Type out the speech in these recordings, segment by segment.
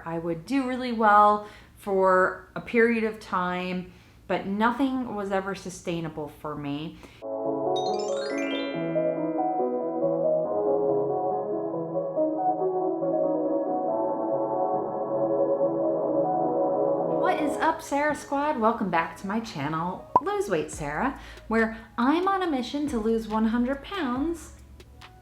where I would do really well for a period of time, but nothing was ever sustainable for me. What is up, Sara Squad? Welcome back to my channel, Lose Weight Sara, where I'm on a mission to lose 100 pounds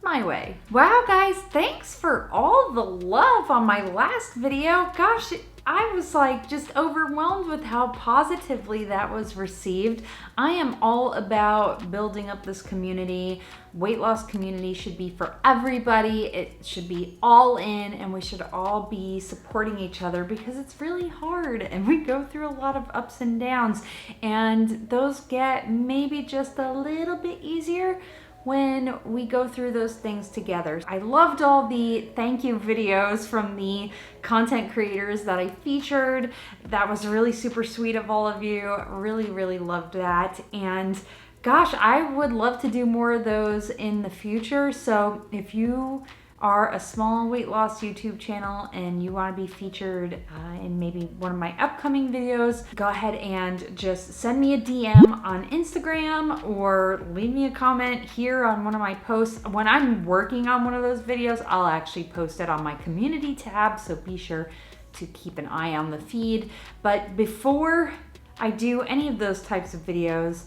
my way. Wow, guys, thanks for all the love on my last video. Gosh, I was like just overwhelmed with how positively that was received. I am all about building up this community. Weight loss community should be for everybody. It should be all in, and we should all be supporting each other because it's really hard and we go through a lot of ups and downs, and those get maybe just a little bit easier when we go through those things together. I loved all the thank you videos from the content creators that I featured. That was really super sweet of all of you. Really loved that. And gosh, I would love to do more of those in the future. So if you are a small weight loss YouTube channel and you want to be featured in maybe one of my upcoming videos, go ahead and just send me a DM on Instagram or leave me a comment here on one of my posts. When I'm working on one of those videos, I'll actually post it on my community tab, so be sure to keep an eye on the feed. But before I do any of those types of videos,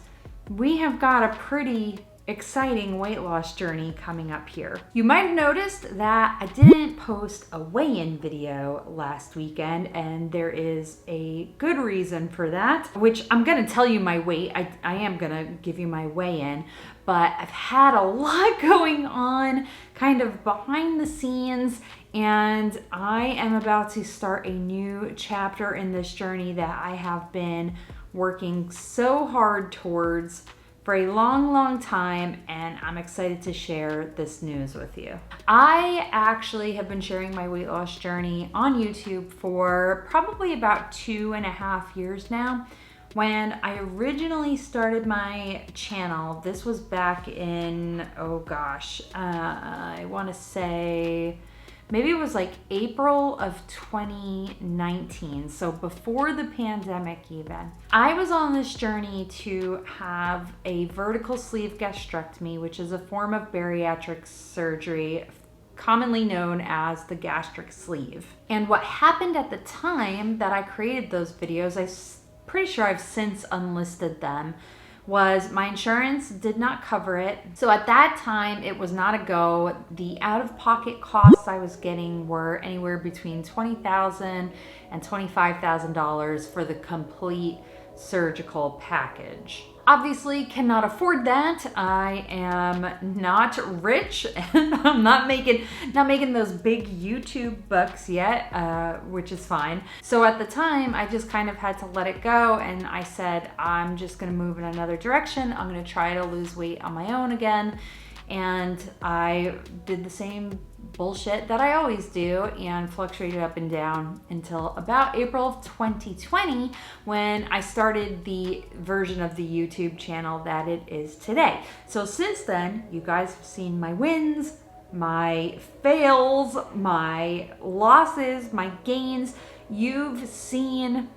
we have got a pretty exciting weight loss journey coming up here. You might have noticed that I didn't post a weigh-in video last weekend, and there is a good reason for that, which I'm gonna tell you my weight. I am gonna give you my weigh-in, but I've had a lot going on kind of behind the scenes, and I am about to start a new chapter in this journey that I have been working so hard towards for a long time, and I'm excited to share this news with you. I actually have been sharing my weight loss journey on YouTube for probably about 2.5 years now. When I originally started my channel, this was back in, oh gosh, I wanna say, maybe it was like April of 2019, so before the pandemic even. I was on this journey to have a vertical sleeve gastrectomy, which is a form of bariatric surgery commonly known as the gastric sleeve. And what happened at the time that I created those videos, I'm pretty sure I've since unlisted them, was my insurance did not cover it. So at that time, it was not a go. The out-of-pocket costs I was getting were anywhere between $20,000 and $25,000 for the complete surgical package. Obviously cannot afford that. I am not rich and I'm not making those big YouTube bucks yet, which is fine. So at the time, I just kind of had to let it go, and I said, I'm just gonna move in another direction. I'm gonna try to lose weight on my own again. And I did the same bullshit that I always do and fluctuated up and down until about April of 2020, when I started the version of the YouTube channel that it is today. So since then, you guys have seen my wins, my fails, my losses, my gains. You've seen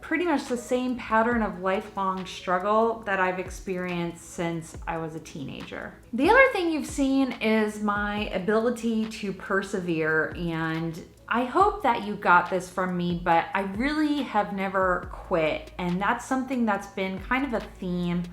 pretty much the same pattern of lifelong struggle that I've experienced since I was a teenager. The other thing you've seen is my ability to persevere, and I hope that you got this from me, but I really have never quit. And that's something that's been kind of a theme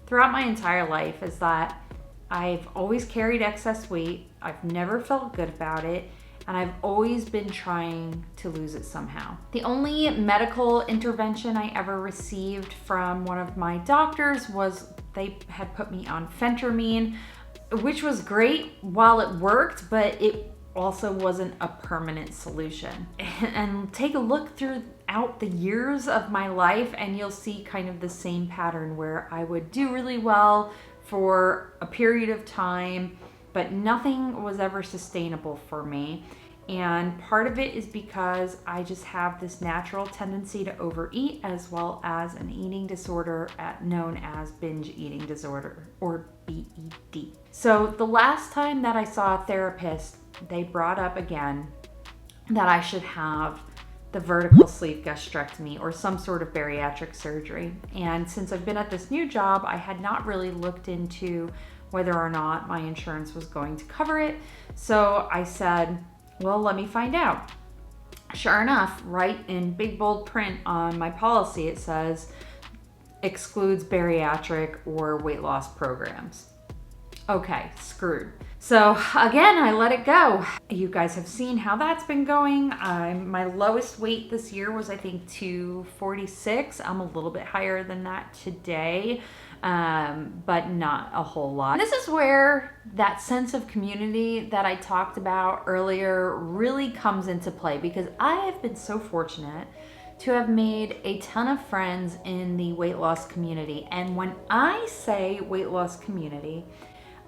throughout my entire life, is that I've always carried excess weight. I've never felt good about it, and I've always been trying to lose it somehow. The only medical intervention I ever received from one of my doctors was they had put me on phentermine, which was great while it worked, but it also wasn't a permanent solution. And take a look throughout the years of my life and you'll see kind of the same pattern where I would do really well for a period of time, but nothing was ever sustainable for me. And part of it is because I just have this natural tendency to overeat, as well as an eating disorder known as binge eating disorder, or BED. So the last time that I saw a therapist, they brought up again that I should have the vertical sleeve gastrectomy or some sort of bariatric surgery. And since I've been at this new job, I had not really looked into whether or not my insurance was going to cover it. So I said, well, let me find out. Sure enough, right in big bold print on my policy, it says excludes bariatric or weight loss programs. Okay, screwed. So again, I let it go. You guys have seen how that's been going. My lowest weight this year was, I think, 246. I'm a little bit higher than that today, but not a whole lot. This is where that sense of community that I talked about earlier really comes into play, because I have been so fortunate to have made a ton of friends in the weight loss community. And when I say weight loss community,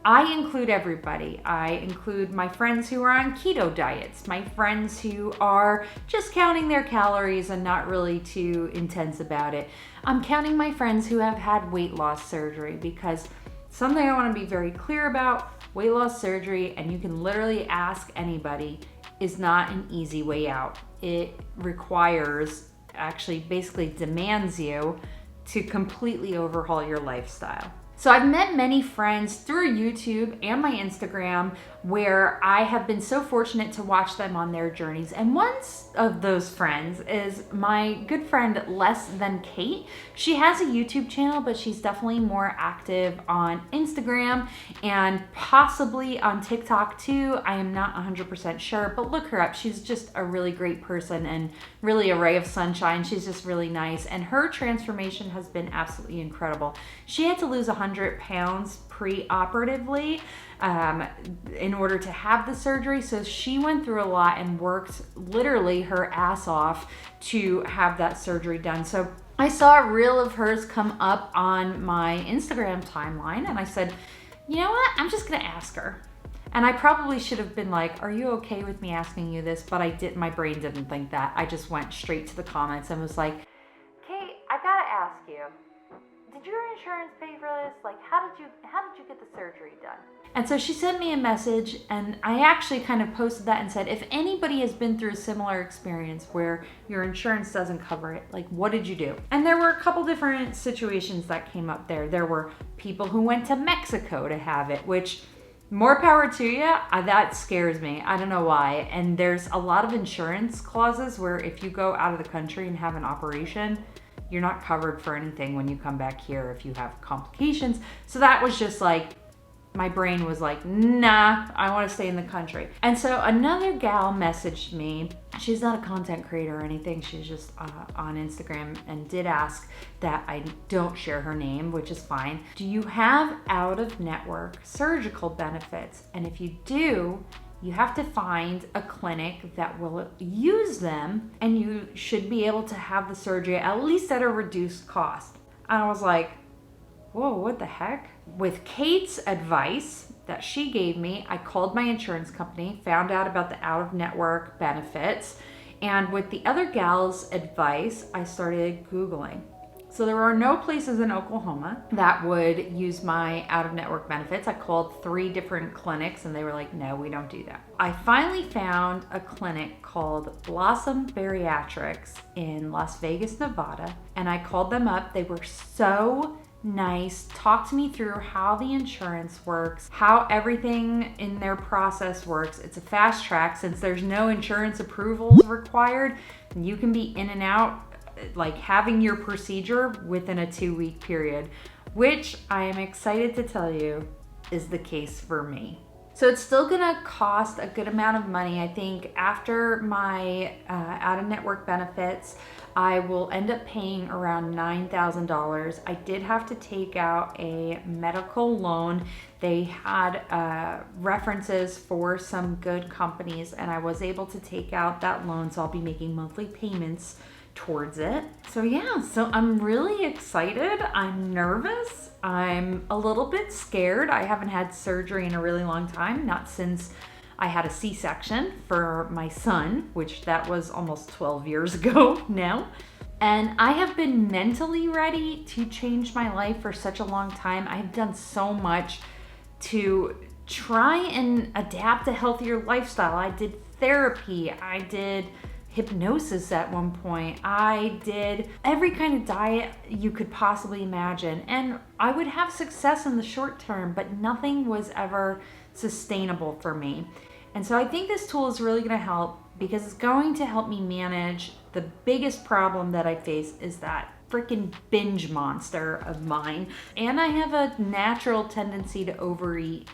I include everybody. I include my friends who are on keto diets, my friends who are just counting their calories and not really too intense about it. I'm counting my friends who have had weight loss surgery, because something I want to be very clear about, weight loss surgery, and you can literally ask anybody, is not an easy way out. It requires, actually basically demands you to completely overhaul your lifestyle. So I've met many friends through YouTube and my Instagram where I have been so fortunate to watch them on their journeys. And one of those friends is my good friend Less Than Kate. She has a YouTube channel, but she's definitely more active on Instagram and possibly on TikTok too. I am not 100% sure, but look her up. She's just a really great person and really a ray of sunshine. She's just really nice. And her transformation has been absolutely incredible. She had to lose 100 pounds pre-operatively in order to have the surgery. So she went through a lot and worked literally her ass off to have that surgery done. So I saw a reel of hers come up on my Instagram timeline, and I said, you know what? I'm just gonna ask her. And I probably should have been like, are you okay with me asking you this? But I didn't, my brain didn't think that. I just went straight to the comments and was like, Kate, I gotta ask you, did your insurance pay for this? Like, how did you get the surgery done? And so she sent me a message, and I actually kind of posted that and said, if anybody has been through a similar experience where your insurance doesn't cover it, like, what did you do? And there were a couple different situations that came up there. There were people who went to Mexico to have it, which, more power to you. That scares me. I don't know why. And there's a lot of insurance clauses where if you go out of the country and have an operation, you're not covered for anything when you come back here if you have complications. So that was just like, my brain was like, nah, I want to stay in the country. And so another gal messaged me. She's not a content creator or anything. She's just on Instagram, and did ask that I don't share her name, which is fine. Do you have out-of-network surgical benefits? And if you do, you have to find a clinic that will use them, and you should be able to have the surgery at least at a reduced cost. And I was like, whoa, what the heck? With Kate's advice that she gave me, I called my insurance company, found out about the out-of-network benefits, and with the other gal's advice, I started Googling. So there are no places in Oklahoma that would use my out-of-network benefits. I called 3 different clinics, and they were like, no, we don't do that. I finally found a clinic called Blossom Bariatrics in Las Vegas, Nevada, and I called them up. They were so nice, talked to me through how the insurance works, how everything in their process works. It's a fast track since there's no insurance approvals required. You can be in and out, like having your procedure within a 2-week period, which I am excited to tell you is the case for me. So it's still gonna cost a good amount of money. I think after my out-of-network benefits, I will end up paying around $9,000. I did have to take out a medical loan. They had references for some good companies, and I was able to take out that loan, so I'll be making monthly payments towards it. So yeah, so I'm really excited. I'm nervous. I'm a little bit scared. I haven't had surgery in a really long time, not since I had a C-section for my son, which that was almost 12 years ago now. And I have been mentally ready to change my life for such a long time. I've done so much to try and adapt a healthier lifestyle. I did therapy, I did hypnosis at one point. I did every kind of diet you could possibly imagine. And I would have success in the short term, but nothing was ever sustainable for me. And so I think this tool is really going to help because it's going to help me manage the biggest problem that I face is that freaking binge monster of mine. And I have a natural tendency to overeat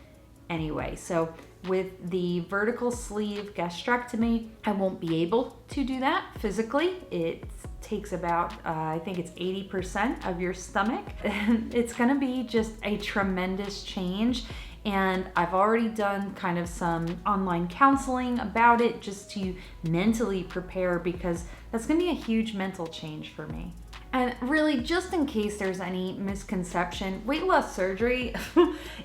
anyway. So with the vertical sleeve gastrectomy, I won't be able to do that physically. It takes about, I think it's 80% of your stomach. And it's gonna be just a tremendous change. And I've already done kind of some online counseling about it just to mentally prepare because that's gonna be a huge mental change for me. And really, just in case there's any misconception, weight loss surgery,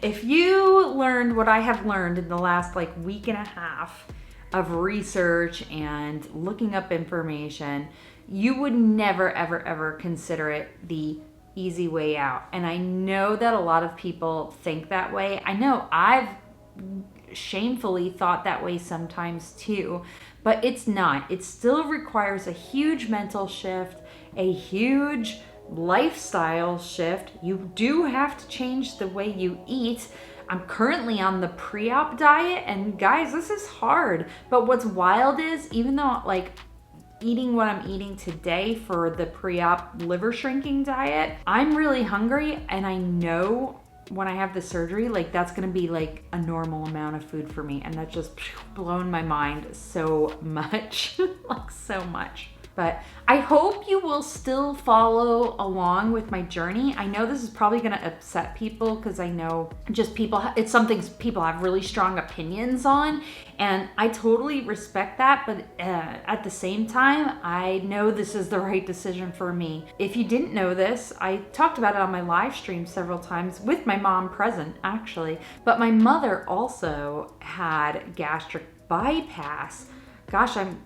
if you learned what I have learned in the last week and a half of research and looking up information, you would never, ever, ever consider it the easy way out. And I know that a lot of people think that way. I know I've shamefully thought that way sometimes too, but it's not. It still requires a huge mental shift, a huge lifestyle shift. You do have to change the way you eat. I'm currently on the PreOp diet, and guys, this is hard. But what's wild is, even though eating what I'm eating today for the PreOp liver shrinking diet, I'm really hungry, and I know when I have the surgery, that's gonna be a normal amount of food for me, and that's just blown my mind so much, so much. But I hope you will still follow along with my journey. I know this is probably gonna upset people because I know just it's something people have really strong opinions on, and I totally respect that, but at the same time, I know this is the right decision for me. If you didn't know this, I talked about it on my live stream several times with my mom present, actually, but my mother also had gastric bypass. Gosh, I'm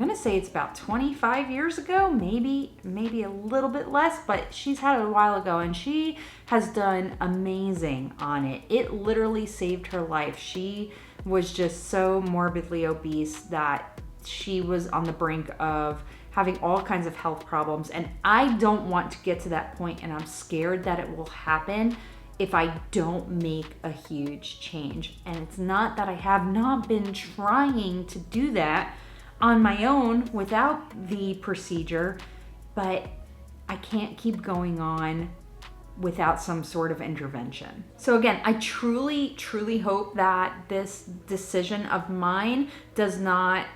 gonna say it's about 25 years ago, maybe a little bit less, but she's had it a while ago, and she has done amazing on it. It literally saved her life. She was just so morbidly obese that she was on the brink of having all kinds of health problems, and I don't want to get to that point, and I'm scared that it will happen if I don't make a huge change. And it's not that I have not been trying to do that on my own without the procedure, but I can't keep going on without some sort of intervention. So again, I truly, truly hope that this decision of mine does not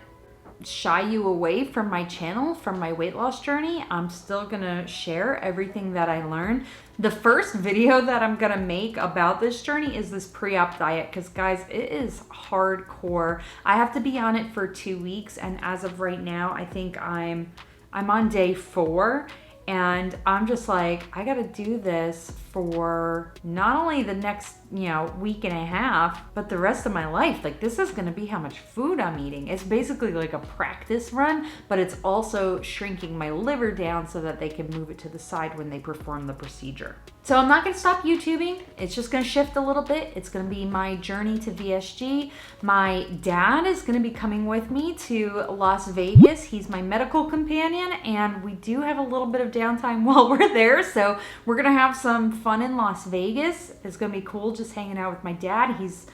shy you away from my channel, from my weight loss journey. I'm still gonna share everything that I learned. The first video that I'm gonna make about this journey is this PreOp diet, because guys, it is hardcore. I have to be on it for 2 weeks, and as of right now, I think I'm on day 4, and I'm just I gotta do this for not only the next, week and a half, but the rest of my life. This is gonna be how much food I'm eating. It's basically a practice run, but it's also shrinking my liver down so that they can move it to the side when they perform the procedure. So I'm not gonna stop YouTubing. It's just gonna shift a little bit. It's gonna be my journey to VSG. My dad is gonna be coming with me to Las Vegas. He's my medical companion, and we do have a little bit of downtime while we're there. So we're gonna have some fun in Las Vegas. It's gonna be cool just hanging out with my dad. He's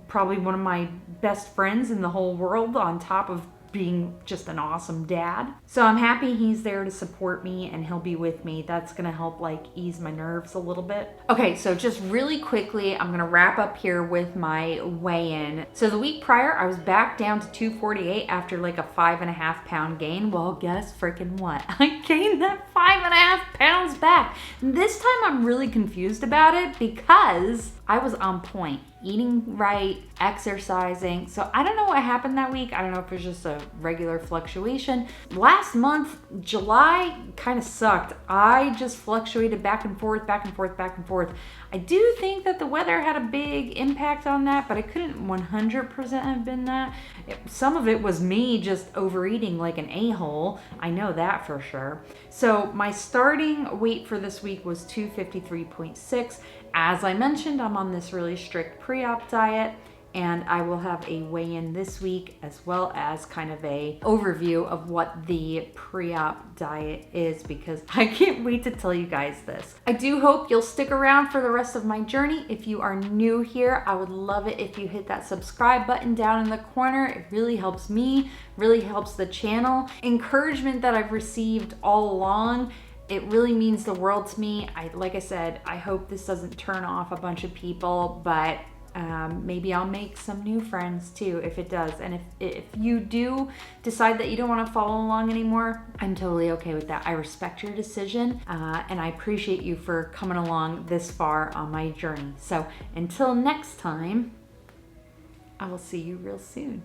probably one of my best friends in the whole world, on top of being just an awesome dad. So I'm happy he's there to support me, and he'll be with me. That's gonna help ease my nerves a little bit. Okay, so just really quickly, I'm gonna wrap up here with my weigh-in. So the week prior, I was back down to 248 after a 5.5 pound gain. Well, guess freaking what? I gained that 5.5 pounds back. This time I'm really confused about it because I was on point, eating right, exercising. So I don't know what happened that week. I don't know if it was just a regular fluctuation. Last month, July kind of sucked. I just fluctuated back and forth, back and forth, back and forth. I do think that the weather had a big impact on that, but it couldn't 100% have been that. Some of it was me just overeating like an a-hole. I know that for sure. So my starting weight for this week was 253.6. As I mentioned, I'm on this really strict PreOp diet, and I will have a weigh-in this week, as well as kind of a overview of what the pre-op diet is, because I can't wait to tell you guys this. I do hope you'll stick around for the rest of my journey. If you are new here, I would love it if you hit that subscribe button down in the corner. It really helps me, really helps the channel. Encouragement that I've received all along, it really means the world to me. Like I said, I hope this doesn't turn off a bunch of people, but maybe I'll make some new friends too if it does. And if you do decide that you don't want to follow along anymore, I'm totally okay with that. I respect your decision, and I appreciate you for coming along this far on my journey. So until next time, I will see you real soon.